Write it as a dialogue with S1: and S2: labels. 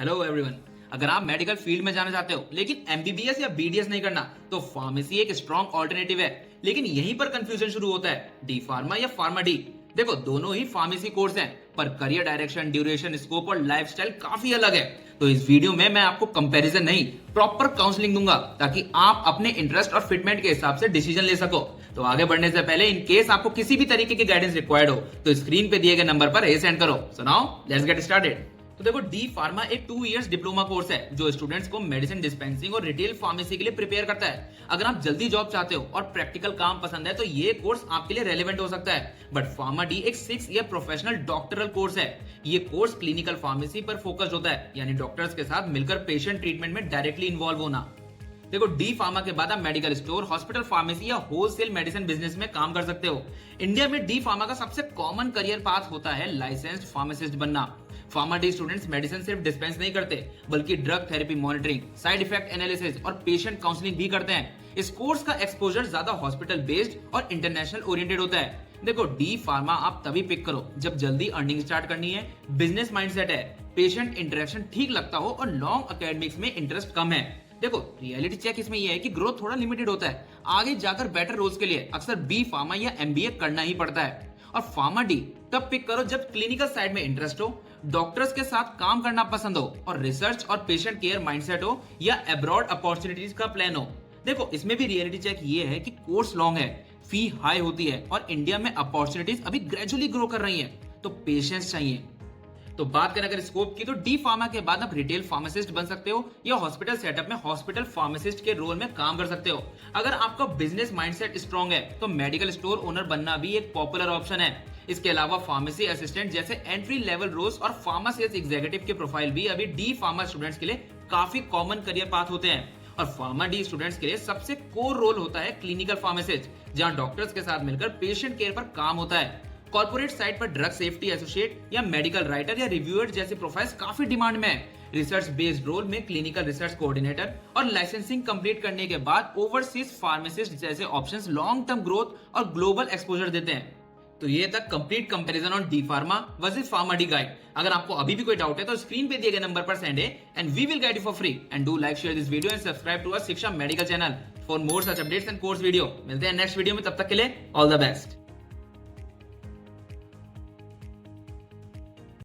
S1: Hello everyone. अगर आप medical field में जाना चाहते हो लेकिन एमबीबीएस या बीडीएस नहीं करना तो फार्मेसी एक स्ट्रॉन्ग ऑल्टरनेटिव है। लेकिन यहीं पर कंफ्यूजन शुरू होता है, डी फार्मा या फार्मा डी। देखो, दोनों ही फार्मेसी कोर्स हैं, पर करियर डायरेक्शन, ड्यूरेशन, स्कोप और लाइफस्टाइल काफी अलग है। तो इस वीडियो में मैं आपको कंपैरिजन नहीं, प्रॉपर काउंसलिंग दूंगा ताकि आप अपने इंटरेस्ट और फिटमेंट के हिसाब से डिसीजन ले सको। तो आगे बढ़ने से पहले इन केस आपको किसी भी तरीके की गाइडेंस रिक्वायर्ड हो तो स्क्रीन पे दिए गए नंबर पर सेंड करो। So now let's get started. तो देखो, डी फार्मा एक 2 इयर्स डिप्लोमा कोर्स है जो स्टूडेंट्स को मेडिसिन डिस्पेंसिंग और रिटेल फार्मेसी के लिए प्रिपेयर करता है। अगर आप जल्दी जॉब चाहते हो और प्रैक्टिकल काम पसंद है तो ये कोर्स आपके लिए रेलेवेंट हो सकता है। बट फार्मा डी एक 6 ईयर प्रोफेशनल डॉक्टरल कोर्स है। ये कोर्स क्लिनिकल फार्मेसी पर फोकस्ड होता है, यानी डॉक्टर्स के साथ मिलकर पेशेंट ट्रीटमेंट में डायरेक्टली इन्वॉल्व होना। देखो, डी फार्मा के बाद आप मेडिकल स्टोर, हॉस्पिटल फार्मेसी या होलसेल मेडिसिन बिजनेस में काम कर सकते हो। इंडिया में डी फार्मा का सबसे कॉमन करियर पाथ होता है लाइसेंस्ड फार्मासिस्ट बनना। फार्मा डी स्टूडेंट्स मेडिसिन सिर्फ डिस्पेंस नहीं करते बल्कि drug therapy monitoring, side effect analysis और पेशेंट काउंसलिंग भी करते हैं। इस कोर्स का एक्सपोजर ज्यादा हॉस्पिटल बेस्ड और इंटरनेशनल ओरिएंटेड होता है। देखो, डी फार्मा आप तभी पिक करो जब जल्दी अर्निंग स्टार्ट करनी है, बिजनेस माइंडसेट है, पेशेंट इंटरेक्शन ठीक लगता हो और लॉन्ग एकेडमिक्स में इंटरेस्ट कम है। देखो, रियलिटी चेक इसमें यह है कि ग्रोथ थोड़ा लिमिटेड होता है। आगे जाकर बेटर रोल्स के लिए अक्सर बी फार्मा या एमबीए करना ही पड़ता है। और फार्मा डी तब पिक करो जब क्लिनिकल साइड में इंटरेस्ट हो, डॉक्टर्स के साथ काम करना पसंद हो और रिसर्च और पेशेंट केयर माइंडसेट हो या अब्रॉड अपॉर्चुनिटीज का प्लान हो। देखो, इसमें भी रियलिटी चेक ये है कि कोर्स लॉन्ग है, फी हाई होती है और इंडिया में अपॉर्चुनिटीज अभी ग्रेजुअली ग्रो कर रही है, तो पेशेंस चाहिए। तो बात करें अगर स्कोप की, तो डी फार्मा के बाद आप रिटेल फार्मासिस्ट बन सकते हो या हॉस्पिटल सेटअप में हॉस्पिटल फार्मासिस्ट के रोल में काम कर सकते हो। अगर आपका बिजनेस माइंडसेट स्ट्रांग है तो मेडिकल स्टोर ओनर बनना भी एक पॉपुलर ऑप्शन है। इसके अलावा फार्मेसी असिस्टेंट जैसे एंट्री लेवल रोल्स और फार्मा सेल्स एग्जीक्यूटिव के प्रोफाइल भी अभी डी फार्मा स्टूडेंट्स के लिए काफी कॉमन करियर पाथ होते हैं। और फार्मा डी स्टूडेंट्स के लिए सबसे कोर रोल होता है क्लिनिकल फार्मासिस्ट, जहां डॉक्टर्स के साथ मिलकर पेशेंट केयर पर काम होता है। कॉर्पोरेट साइड पर ड्रग सेफ्टी एसोसिएट या मेडिकल राइटर या रिव्यूअर जैसे प्रोफाइल्स काफी डिमांड में है। रिसर्च बेस्ड रोल में क्लिनिकल रिसर्च कोऑर्डिनेटर और लाइसेंसिंग कंप्लीट करने के बाद ओवरसीज फार्मासिस्ट जैसे ऑप्शंस लॉन्ग टर्म ग्रोथ और ग्लोबल एक्सपोजर देते हैं। तो ये तक complete comparison on D pharma versus pharma D guide. अगर आपको अभी भी कोई डाउट है तो स्क्रीन पे दिए गए नंबर पर send and we will guide you for free. And do like, share this video and subscribe to our Shiksha medical channel for more such updates and course video. मिलते हैं नेक्स्ट वीडियो में, तब तक के लिए ऑल द बेस्ट।